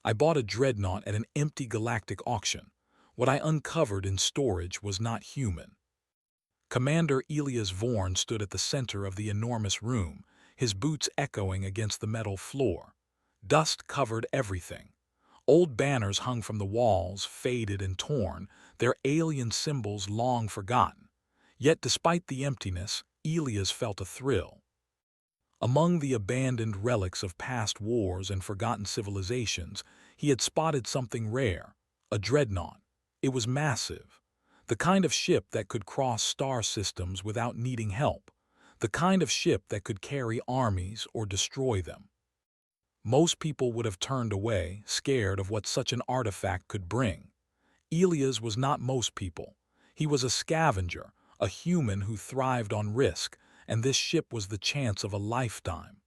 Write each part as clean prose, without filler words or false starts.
I bought a Dreadnought at an empty Galactic auction. What I uncovered in storage was not human. Commander Elias Vorn stood at the center of the enormous room, his boots echoing against the metal floor. Dust covered everything. Old banners hung from the walls, faded and torn, their alien symbols long forgotten. Yet despite the emptiness, Elias felt a thrill. Among the abandoned relics of past wars and forgotten civilizations, he had spotted something rare, a dreadnought. It was massive, the kind of ship that could cross star systems without needing help, the kind of ship that could carry armies or destroy them. Most people would have turned away, scared of what such an artifact could bring. Elias was not most people. He was a scavenger, a human who thrived on risk, and this ship was the chance of a lifetime.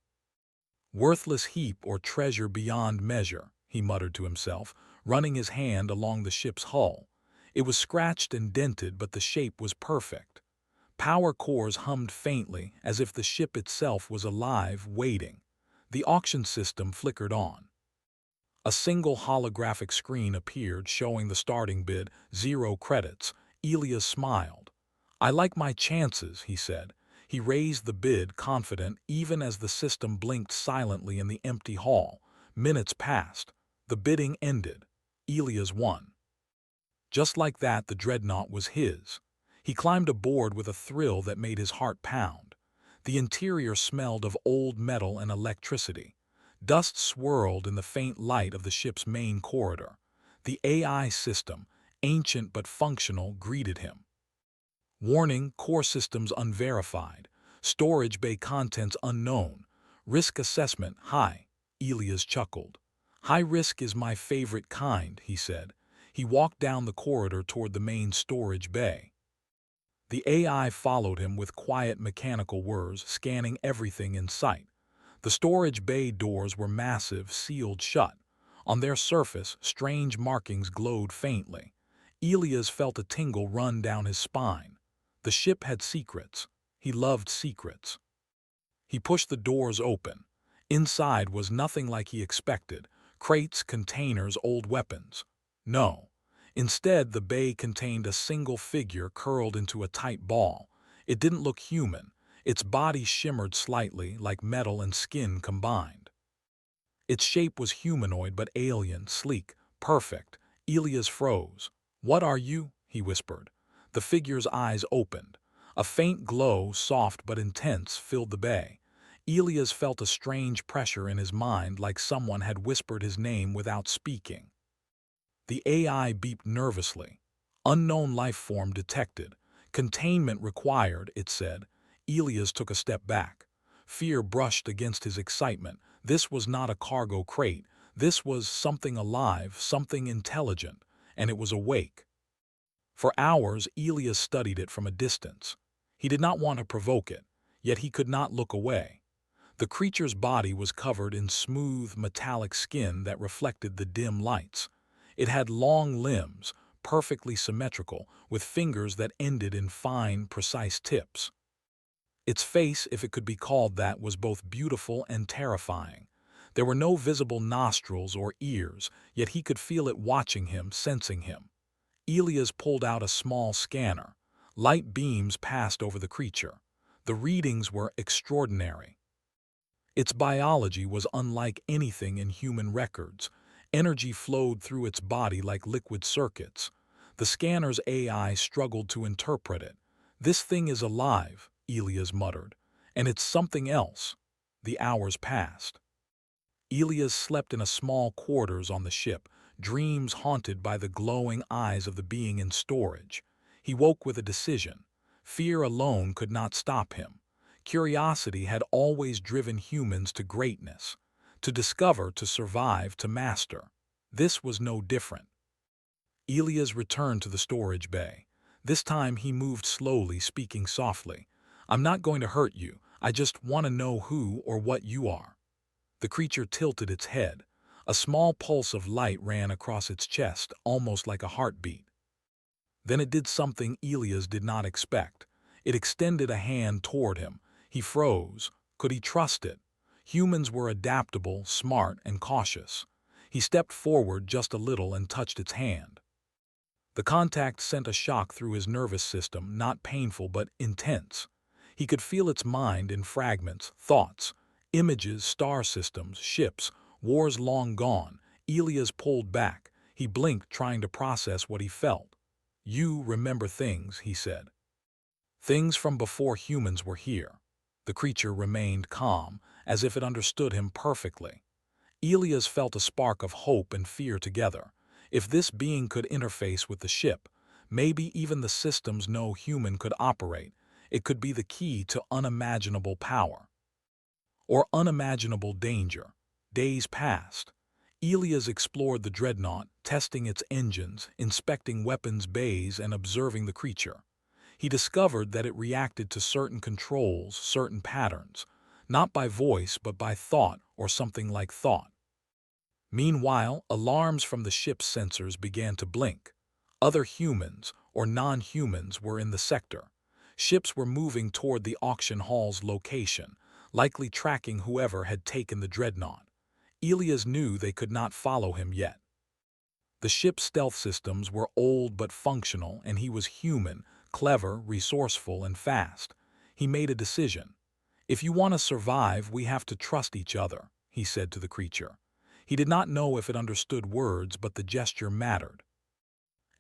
Worthless heap or treasure beyond measure, he muttered to himself, running his hand along the ship's hull. It was scratched and dented, but the shape was perfect. Power cores hummed faintly, as if the ship itself was alive, waiting. The auction system flickered on. A single holographic screen appeared, showing the starting bid, 0 credits. Elias smiled. "I like my chances," he said. He raised the bid, confident, even as the system blinked silently in the empty hall. Minutes passed. The bidding ended. Elias won. Just like that, the dreadnought was his. He climbed aboard with a thrill that made his heart pound. The interior smelled of old metal and electricity. Dust swirled in the faint light of the ship's main corridor. The AI system, ancient but functional, greeted him. Warning: core systems unverified. Storage bay contents unknown. Risk assessment high. Elias chuckled. "High risk is my favorite kind," he said. He walked down the corridor toward the main storage bay. The AI followed him with quiet mechanical whirs, scanning everything in sight. The storage bay doors were massive, sealed shut. On their surface, strange markings glowed faintly. Elias felt a tingle run down his spine. The ship had secrets. He loved secrets. He pushed the doors open. Inside was nothing like he expected: crates, containers, old weapons. No. Instead, the bay contained a single figure curled into a tight ball. It didn't look human. Its body shimmered slightly, like metal and skin combined. Its shape was humanoid but alien, sleek, perfect. Elias froze. "What are you?" he whispered. The figure's eyes opened. A faint glow, soft but intense, filled the bay. Elias felt a strange pressure in his mind, like someone had whispered his name without speaking. The AI beeped nervously. "Unknown life form detected. Containment required," it said. Elias took a step back. Fear brushed against his excitement. This was not a cargo crate. This was something alive, something intelligent, and it was awake. For hours, Elias studied it from a distance. He did not want to provoke it, yet he could not look away. The creature's body was covered in smooth, metallic skin that reflected the dim lights. It had long limbs, perfectly symmetrical, with fingers that ended in fine, precise tips. Its face, if it could be called that, was both beautiful and terrifying. There were no visible nostrils or ears, yet he could feel it watching him, sensing him. Elias pulled out a small scanner. Light beams passed over the creature. The readings were extraordinary. Its biology was unlike anything in human records. Energy flowed through its body like liquid circuits. The scanner's AI struggled to interpret it. "This thing is alive," Elias muttered, "and it's something else." The hours passed. Elias slept in a small quarters on the ship, dreams haunted by the glowing eyes of the being in storage. He woke with a decision. Fear alone could not stop him. Curiosity had always driven humans to greatness. To discover, to survive, to master. This was no different. Elias returned to the storage bay. This time he moved slowly, speaking softly. "I'm not going to hurt you. I just want to know who or what you are." The creature tilted its head. A small pulse of light ran across its chest, almost like a heartbeat. Then it did something Elias did not expect. It extended a hand toward him. He froze. Could he trust it? Humans were adaptable, smart, and cautious. He stepped forward just a little and touched its hand. The contact sent a shock through his nervous system, not painful but intense. He could feel its mind in fragments, thoughts, images, star systems, ships, wars long gone. Elias pulled back. He blinked, trying to process what he felt. "You remember things," he said. "Things from before humans were here." The creature remained calm, as if it understood him perfectly. Elias felt a spark of hope and fear together. If this being could interface with the ship, maybe even the systems no human could operate, it could be the key to unimaginable power. Or unimaginable danger. Days passed. Elias explored the Dreadnought, testing its engines, inspecting weapons bays, and observing the creature. He discovered that it reacted to certain controls, certain patterns, not by voice but by thought or something like thought. Meanwhile, alarms from the ship's sensors began to blink. Other humans, or non-humans, were in the sector. Ships were moving toward the auction hall's location, likely tracking whoever had taken the Dreadnought. Elias knew they could not follow him yet. The ship's stealth systems were old but functional, and he was human, clever, resourceful, and fast. He made a decision. "If you want to survive, we have to trust each other," he said to the creature. He did not know if it understood words, but the gesture mattered.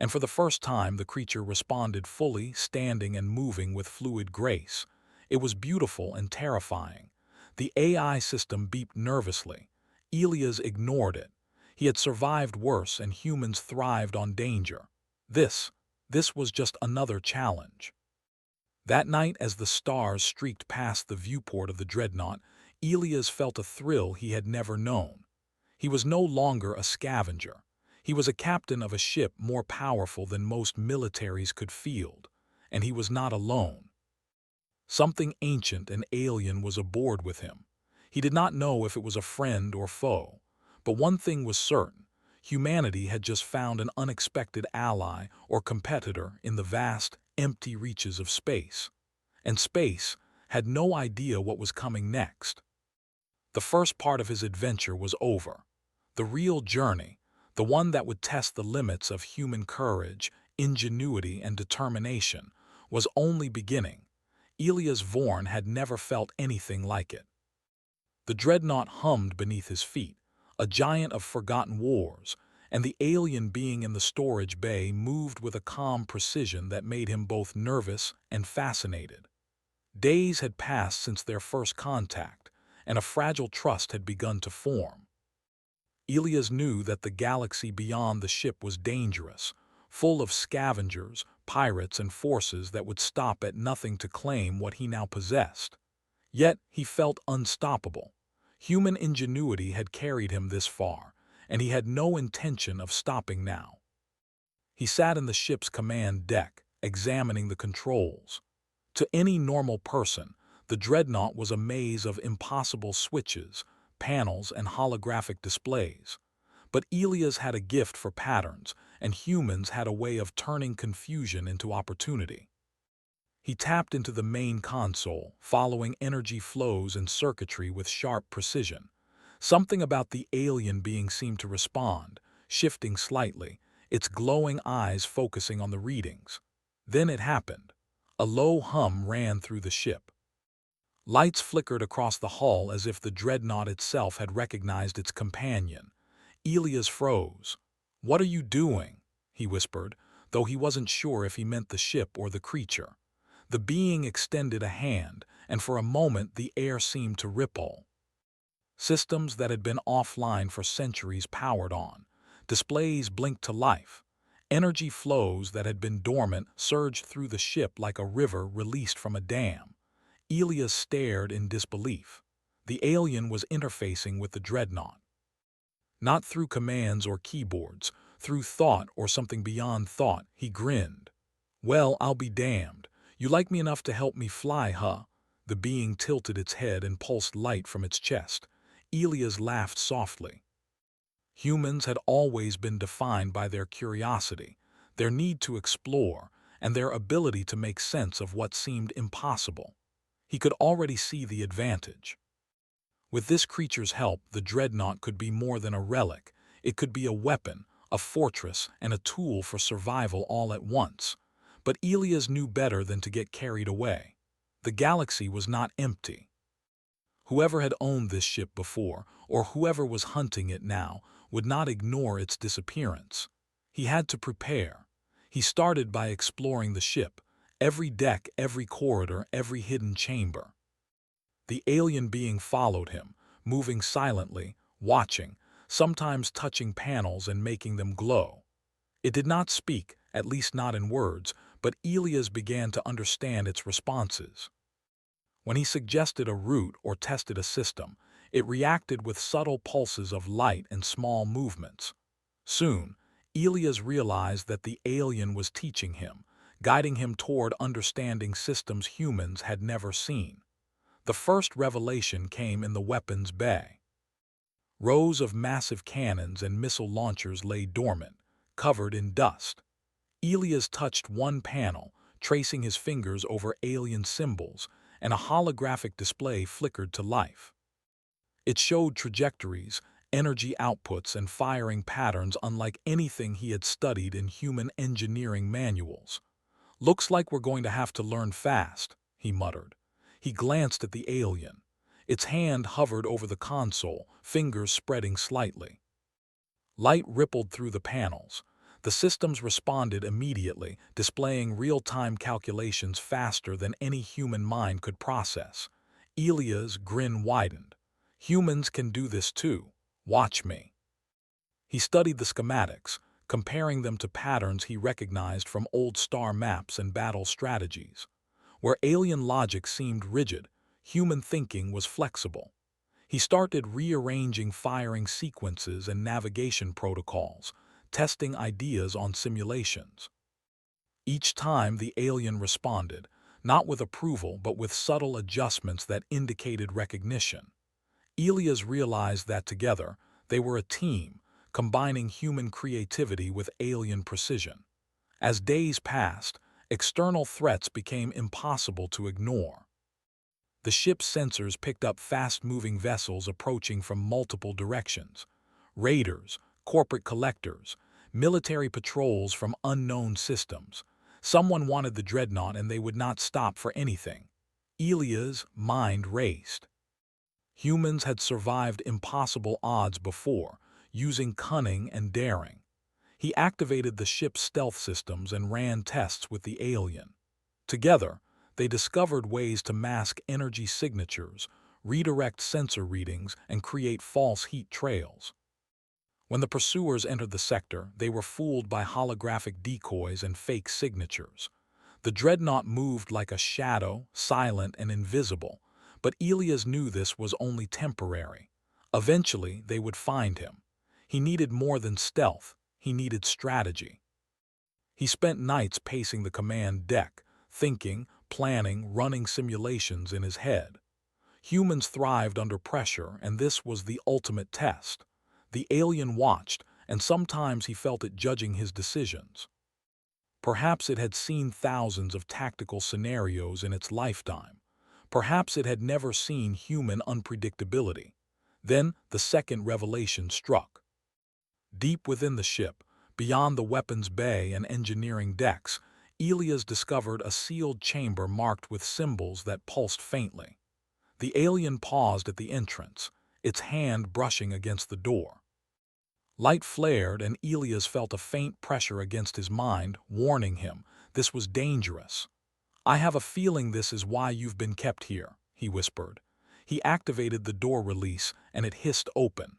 And for the first time, the creature responded fully, standing and moving with fluid grace. It was beautiful and terrifying. The AI system beeped nervously. Elias ignored it. He had survived worse, and humans thrived on danger. This was just another challenge. That night, as the stars streaked past the viewport of the Dreadnought, Elias felt a thrill he had never known. He was no longer a scavenger. He was a captain of a ship more powerful than most militaries could field, and he was not alone. Something ancient and alien was aboard with him. He did not know if it was a friend or foe, but one thing was certain: humanity had just found an unexpected ally or competitor in the vast, empty reaches of space. And space had no idea what was coming next. The first part of his adventure was over. The real journey, the one that would test the limits of human courage, ingenuity, and determination, was only beginning. Elias Vorn had never felt anything like it. The Dreadnought hummed beneath his feet, a giant of forgotten wars, and the alien being in the storage bay moved with a calm precision that made him both nervous and fascinated. Days had passed since their first contact, and a fragile trust had begun to form. Elias knew that the galaxy beyond the ship was dangerous, full of scavengers, pirates, and forces that would stop at nothing to claim what he now possessed. Yet he felt unstoppable. Human ingenuity had carried him this far, and he had no intention of stopping now. He sat in the ship's command deck, examining the controls. To any normal person, the Dreadnought was a maze of impossible switches, panels, and holographic displays. But Elias had a gift for patterns, and humans had a way of turning confusion into opportunity. He tapped into the main console, following energy flows and circuitry with sharp precision. Something about the alien being seemed to respond, shifting slightly, its glowing eyes focusing on the readings. Then it happened. A low hum ran through the ship. Lights flickered across the hull as if the Dreadnought itself had recognized its companion. Elias froze. "What are you doing?" he whispered, though he wasn't sure if he meant the ship or the creature. The being extended a hand, and for a moment the air seemed to ripple. Systems that had been offline for centuries powered on. Displays blinked to life. Energy flows that had been dormant surged through the ship like a river released from a dam. Elias stared in disbelief. The alien was interfacing with the Dreadnought. Not through commands or keyboards, through thought or something beyond thought. He grinned. "Well, I'll be damned. You like me enough to help me fly, huh?" The being tilted its head and pulsed light from its chest. Elias laughed softly. Humans had always been defined by their curiosity, their need to explore, and their ability to make sense of what seemed impossible. He could already see the advantage. With this creature's help, the Dreadnought could be more than a relic. It could be a weapon, a fortress, and a tool for survival all at once. But Elias knew better than to get carried away. The galaxy was not empty. Whoever had owned this ship before, or whoever was hunting it now, would not ignore its disappearance. He had to prepare. He started by exploring the ship, every deck, every corridor, every hidden chamber. The alien being followed him, moving silently, watching, sometimes touching panels and making them glow. It did not speak, at least not in words, but Elias began to understand its responses. When he suggested a route or tested a system, it reacted with subtle pulses of light and small movements. Soon, Elias realized that the alien was teaching him, guiding him toward understanding systems humans had never seen. The first revelation came in the weapons bay. Rows of massive cannons and missile launchers lay dormant, covered in dust. Elias touched one panel, tracing his fingers over alien symbols, and a holographic display flickered to life. It showed trajectories, energy outputs, and firing patterns unlike anything he had studied in human engineering manuals. "Looks like we're going to have to learn fast," he muttered. He glanced at the alien. Its hand hovered over the console, fingers spreading slightly. Light rippled through the panels. The systems responded immediately, displaying real-time calculations faster than any human mind could process. Elia's grin widened. "Humans can do this too. Watch me." He studied the schematics, comparing them to patterns he recognized from old star maps and battle strategies. Where alien logic seemed rigid, human thinking was flexible. He started rearranging firing sequences and navigation protocols, testing ideas on simulations. Each time the alien responded, not with approval but with subtle adjustments that indicated recognition. Elias realized that together, they were a team, combining human creativity with alien precision. As days passed, external threats became impossible to ignore. The ship's sensors picked up fast-moving vessels approaching from multiple directions. Raiders, corporate collectors, military patrols from unknown systems. Someone wanted the Dreadnought and they would not stop for anything. Elia's mind raced. Humans had survived impossible odds before, using cunning and daring. He activated the ship's stealth systems and ran tests with the alien. Together, they discovered ways to mask energy signatures, redirect sensor readings, and create false heat trails. When the pursuers entered the sector, they were fooled by holographic decoys and fake signatures. The Dreadnought moved like a shadow, silent and invisible, but Elias knew this was only temporary. Eventually, they would find him. He needed more than stealth, he needed strategy. He spent nights pacing the command deck, thinking, planning, running simulations in his head. Humans thrived under pressure, and this was the ultimate test. The alien watched, and sometimes he felt it judging his decisions. Perhaps it had seen thousands of tactical scenarios in its lifetime. Perhaps it had never seen human unpredictability. Then the second revelation struck. Deep within the ship, beyond the weapons bay and engineering decks, Elias discovered a sealed chamber marked with symbols that pulsed faintly. The alien paused at the entrance, its hand brushing against the door. Light flared and Elias felt a faint pressure against his mind, warning him this was dangerous. "I have a feeling this is why you've been kept here," he whispered. He activated the door release and it hissed open.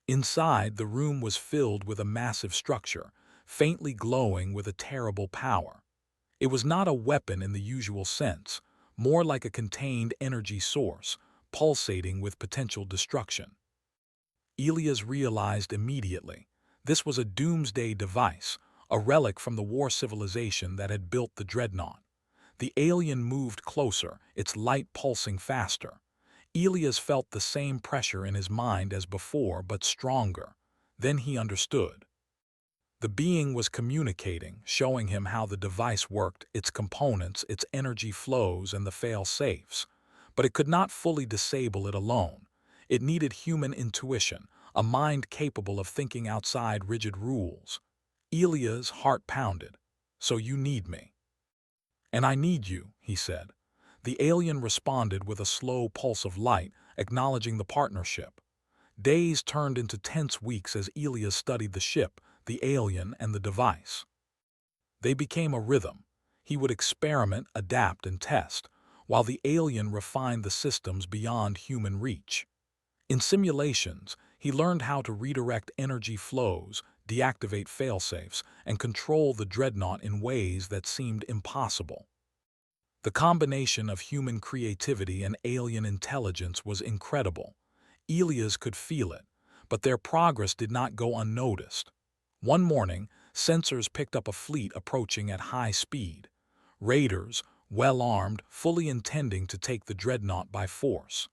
Inside, the room was filled with a massive structure, faintly glowing with a terrible power. It was not a weapon in the usual sense, more like a contained energy source, pulsating with potential destruction. Elias realized immediately. This was a doomsday device, a relic from the war civilization that had built the Dreadnought. The alien moved closer, its light pulsing faster. Elias felt the same pressure in his mind as before, but stronger. Then he understood. The being was communicating, showing him how the device worked, its components, its energy flows, and the fail-safes. But it could not fully disable it alone. It needed human intuition, a mind capable of thinking outside rigid rules. Elia's heart pounded. "So you need me." "And I need you," he said. The alien responded with a slow pulse of light, acknowledging the partnership. Days turned into tense weeks as Elia studied the ship, the alien, and the device. They became a rhythm. He would experiment, adapt, and test, while the alien refined the systems beyond human reach. In simulations, he learned how to redirect energy flows, deactivate failsafes, and control the Dreadnought in ways that seemed impossible. The combination of human creativity and alien intelligence was incredible. Elias could feel it, but their progress did not go unnoticed. One morning, sensors picked up a fleet approaching at high speed. Raiders, well-armed, fully intending to take the Dreadnought by force.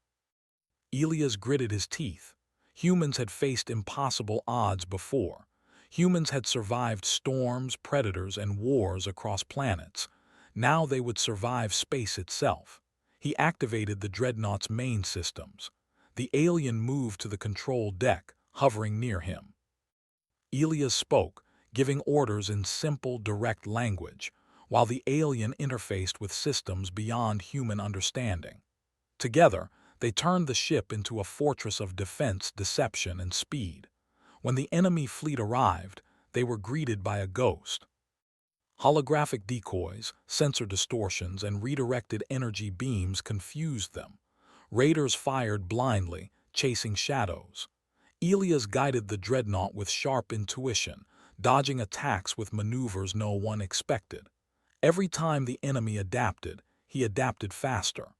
Elias gritted his teeth. Humans had faced impossible odds before. Humans had survived storms, predators, and wars across planets. Now they would survive space itself. He activated the Dreadnought's main systems. The alien moved to the control deck, hovering near him. Elias spoke, giving orders in simple, direct language, while the alien interfaced with systems beyond human understanding. Together, they turned the ship into a fortress of defense, deception, and speed. When the enemy fleet arrived, they were greeted by a ghost. Holographic decoys, sensor distortions, and redirected energy beams confused them. Raiders fired blindly, chasing shadows. Elias guided the Dreadnought with sharp intuition, dodging attacks with maneuvers no one expected. Every time the enemy adapted, he adapted faster.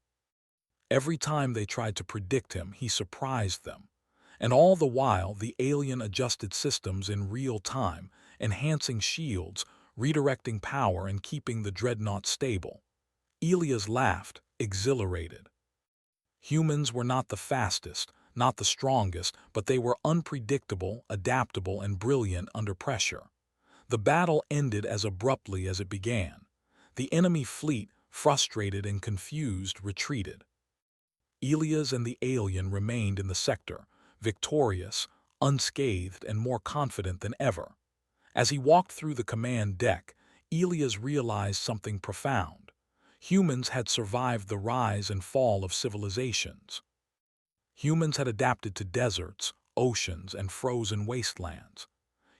Every time they tried to predict him, he surprised them. And all the while, the alien adjusted systems in real time, enhancing shields, redirecting power, and keeping the Dreadnought stable. Elias laughed, exhilarated. Humans were not the fastest, not the strongest, but they were unpredictable, adaptable, and brilliant under pressure. The battle ended as abruptly as it began. The enemy fleet, frustrated and confused, retreated. Elias and the alien remained in the sector, victorious, unscathed, and more confident than ever. As he walked through the command deck, Elias realized something profound. Humans had survived the rise and fall of civilizations. Humans had adapted to deserts, oceans, and frozen wastelands.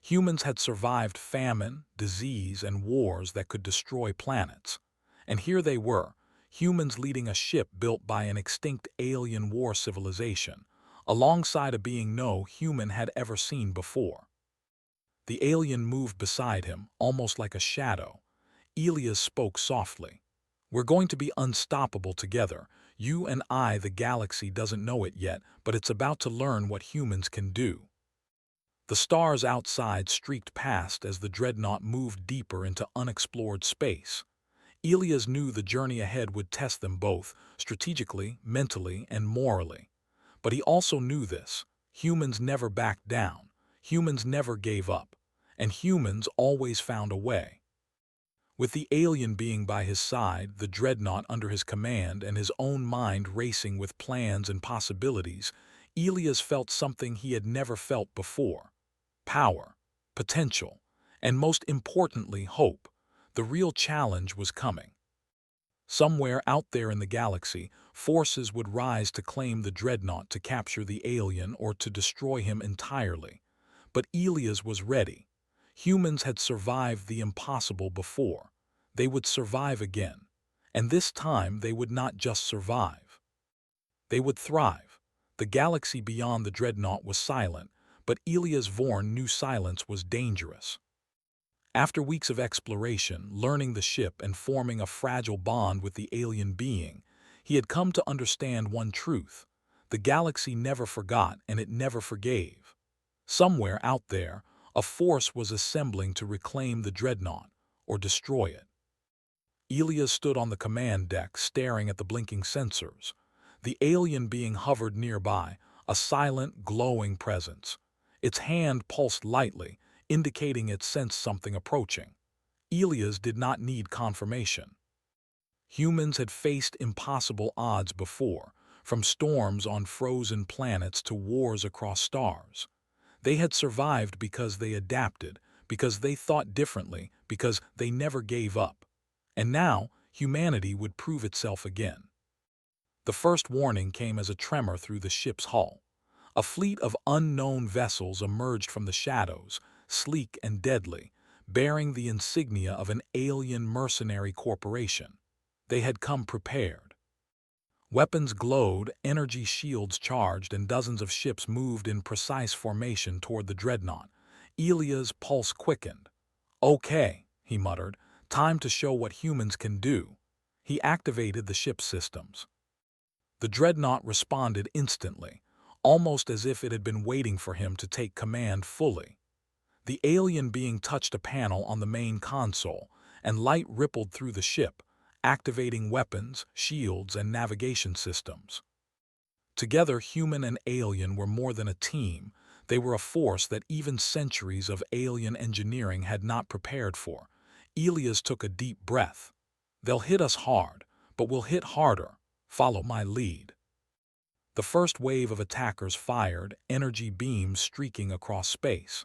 Humans had survived famine, disease, and wars that could destroy planets. And here they were, humans leading a ship built by an extinct alien war civilization, alongside a being no human had ever seen before. The alien moved beside him, almost like a shadow. Elias spoke softly. "We're going to be unstoppable together. You and I, the galaxy doesn't know it yet, but it's about to learn what humans can do." The stars outside streaked past as the Dreadnought moved deeper into unexplored space. Elias knew the journey ahead would test them both, strategically, mentally, and morally. But he also knew this: humans never backed down, humans never gave up, and humans always found a way. With the alien being by his side, the Dreadnought under his command, and his own mind racing with plans and possibilities, Elias felt something he had never felt before: power, potential, and most importantly, hope. The real challenge was coming. Somewhere out there in the galaxy, forces would rise to claim the Dreadnought, to capture the alien, or to destroy him entirely. But Elias was ready. Humans had survived the impossible before. They would survive again. And this time they would not just survive. They would thrive. The galaxy beyond the Dreadnought was silent, but Elias Vorn knew silence was dangerous. After weeks of exploration, learning the ship, and forming a fragile bond with the alien being, he had come to understand one truth: the galaxy never forgot, and it never forgave. Somewhere out there, a force was assembling to reclaim the Dreadnought, or destroy it. Elias stood on the command deck, staring at the blinking sensors. The alien being hovered nearby, a silent, glowing presence. Its hand pulsed lightly, indicating it sensed something approaching. Elias did not need confirmation. Humans had faced impossible odds before, from storms on frozen planets to wars across stars. They had survived because they adapted, because they thought differently, because they never gave up. And now, humanity would prove itself again. The first warning came as a tremor through the ship's hull. A fleet of unknown vessels emerged from the shadows, sleek and deadly, bearing the insignia of an alien mercenary corporation. They had come prepared. Weapons glowed, energy shields charged, and dozens of ships moved in precise formation toward the Dreadnought. Ilya's pulse quickened. "Okay," he muttered, "time to show what humans can do." He activated the ship's systems. The Dreadnought responded instantly, almost as if it had been waiting for him to take command fully. The alien being touched a panel on the main console, and light rippled through the ship, activating weapons, shields, and navigation systems. Together, human and alien were more than a team. They were a force that even centuries of alien engineering had not prepared for. Elias took a deep breath. "They'll hit us hard, but we'll hit harder. Follow my lead." The first wave of attackers fired, energy beams streaking across space.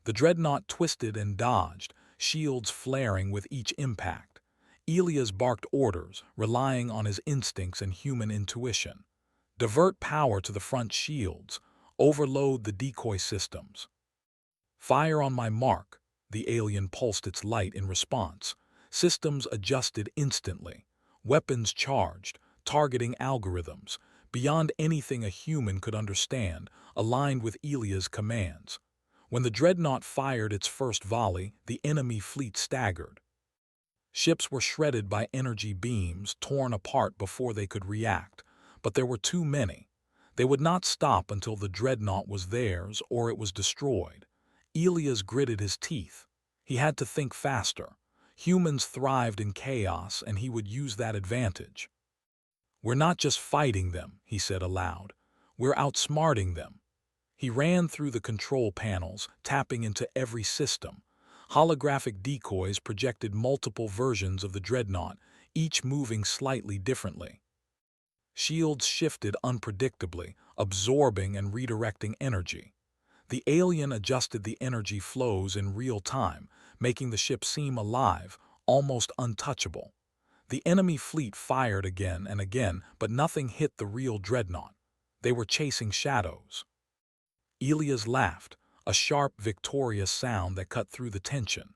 The Dreadnought twisted and dodged, shields flaring with each impact. Elias barked orders, relying on his instincts and human intuition. Divert power to the front shields. Overload the decoy systems. "Fire on my mark." The alien pulsed its light in response. Systems adjusted instantly. Weapons charged, targeting algorithms, beyond anything a human could understand, aligned with Elia's commands. When the Dreadnought fired its first volley, the enemy fleet staggered. Ships were shredded by energy beams, torn apart before they could react. But there were too many. They would not stop until the Dreadnought was theirs or it was destroyed. Elias gritted his teeth. He had to think faster. Humans thrived in chaos, and he would use that advantage. "We're not just fighting them," he said aloud. "We're outsmarting them." He ran through the control panels, tapping into every system. Holographic decoys projected multiple versions of the Dreadnought, each moving slightly differently. Shields shifted unpredictably, absorbing and redirecting energy. The alien adjusted the energy flows in real time, making the ship seem alive, almost untouchable. The enemy fleet fired again and again, but nothing hit the real Dreadnought. They were chasing shadows. Elias laughed, a sharp, victorious sound that cut through the tension.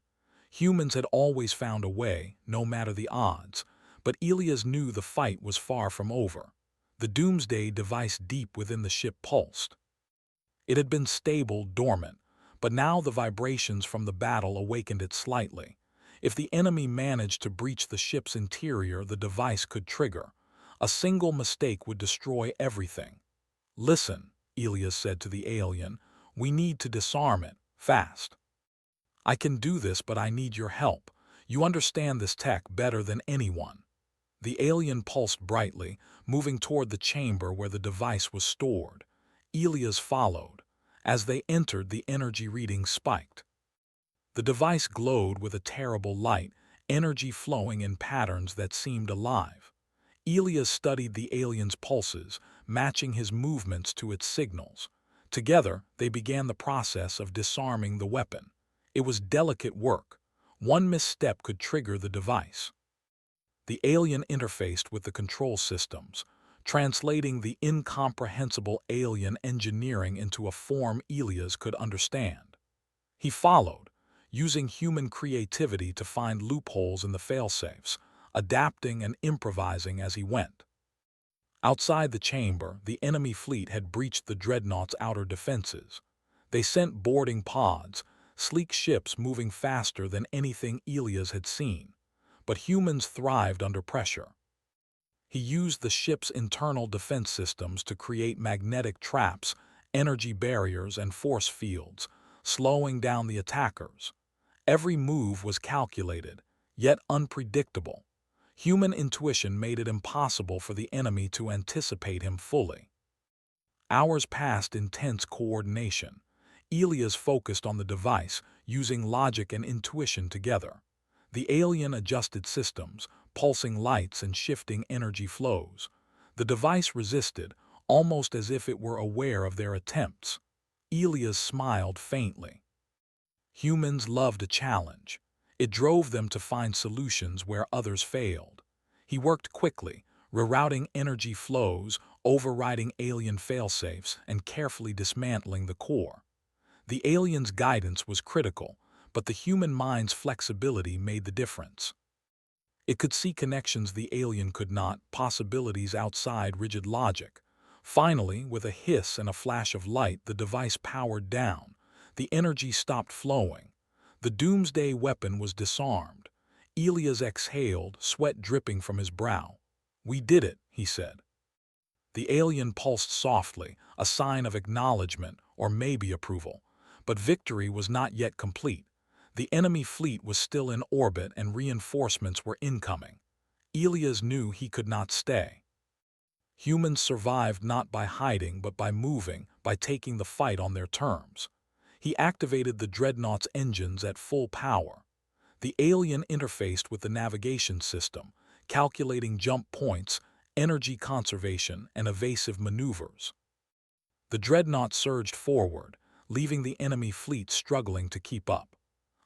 Humans had always found a way, no matter the odds, but Elias knew the fight was far from over. The doomsday device deep within the ship pulsed. It had been stable, dormant, but now the vibrations from the battle awakened it slightly. If the enemy managed to breach the ship's interior, the device could trigger. A single mistake would destroy everything. "Listen," Elias said to the alien, "we need to disarm it, fast." "I can do this, but I need your help. You understand this tech better than anyone." The alien pulsed brightly, moving toward the chamber where the device was stored. Elias followed. As they entered, the energy readings spiked. The device glowed with a terrible light, energy flowing in patterns that seemed alive. Elias studied the alien's pulses, matching his movements to its signals. Together, they began the process of disarming the weapon. It was delicate work. One misstep could trigger the device. The alien interfaced with the control systems, translating the incomprehensible alien engineering into a form Elias could understand. He followed, using human creativity to find loopholes in the failsafes, adapting and improvising as he went. Outside the chamber, the enemy fleet had breached the Dreadnought's outer defenses. They sent boarding pods, sleek ships moving faster than anything Elias had seen. But humans thrived under pressure. He used the ship's internal defense systems to create magnetic traps, energy barriers, and force fields, slowing down the attackers. Every move was calculated, yet unpredictable. Human intuition made it impossible for the enemy to anticipate him fully. Hours passed in tense coordination. Elias focused on the device, using logic and intuition together. The alien adjusted systems, pulsing lights and shifting energy flows. The device resisted, almost as if it were aware of their attempts. Elias smiled faintly. Humans loved a challenge. It drove them to find solutions where others failed. He worked quickly, rerouting energy flows, overriding alien failsafes, and carefully dismantling the core. The alien's guidance was critical, but the human mind's flexibility made the difference. It could see connections the alien could not, possibilities outside rigid logic. Finally, with a hiss and a flash of light, the device powered down. The energy stopped flowing. The doomsday weapon was disarmed. Elias exhaled, sweat dripping from his brow. "We did it," he said. The alien pulsed softly, a sign of acknowledgement or maybe approval. But victory was not yet complete. The enemy fleet was still in orbit and reinforcements were incoming. Elias knew he could not stay. Humans survived not by hiding but by moving, by taking the fight on their terms. He activated the Dreadnought's engines at full power. The alien interfaced with the navigation system, calculating jump points, energy conservation, and evasive maneuvers. The Dreadnought surged forward, leaving the enemy fleet struggling to keep up.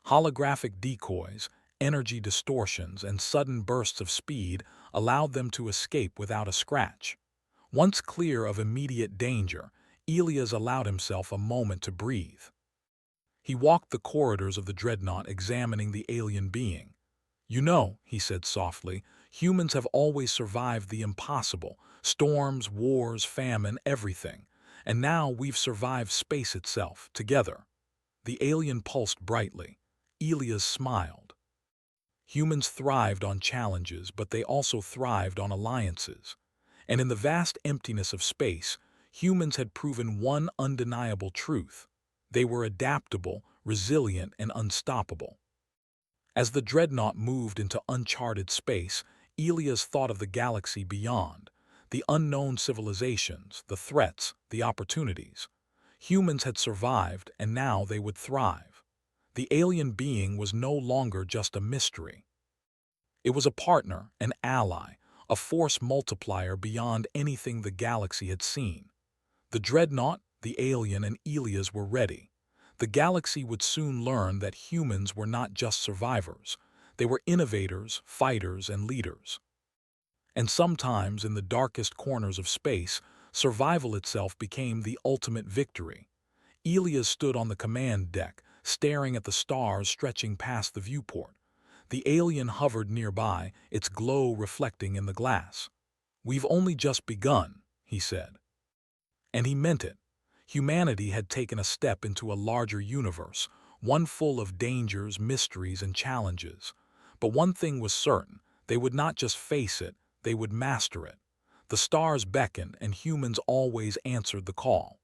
Holographic decoys, energy distortions, and sudden bursts of speed allowed them to escape without a scratch. Once clear of immediate danger, Elias allowed himself a moment to breathe. He walked the corridors of the Dreadnought, examining the alien being. "You know," he said softly, "humans have always survived the impossible, storms, wars, famine, everything. And now we've survived space itself, together." The alien pulsed brightly. Elias smiled. Humans thrived on challenges, but they also thrived on alliances. And in the vast emptiness of space, humans had proven one undeniable truth. They were adaptable, resilient, and unstoppable. As the Dreadnought moved into uncharted space, Elias thought of the galaxy beyond, the unknown civilizations, the threats, the opportunities. Humans had survived, and now they would thrive. The alien being was no longer just a mystery. It was a partner, an ally, a force multiplier beyond anything the galaxy had seen. The Dreadnought, the alien, and Elias were ready. The galaxy would soon learn that humans were not just survivors. They were innovators, fighters, and leaders. And sometimes, in the darkest corners of space, survival itself became the ultimate victory. Elias stood on the command deck, staring at the stars stretching past the viewport. The alien hovered nearby, its glow reflecting in the glass. "We've only just begun," he said. And he meant it. Humanity had taken a step into a larger universe, one full of dangers, mysteries, and challenges. But one thing was certain: they would not just face it, they would master it. The stars beckoned, and humans always answered the call.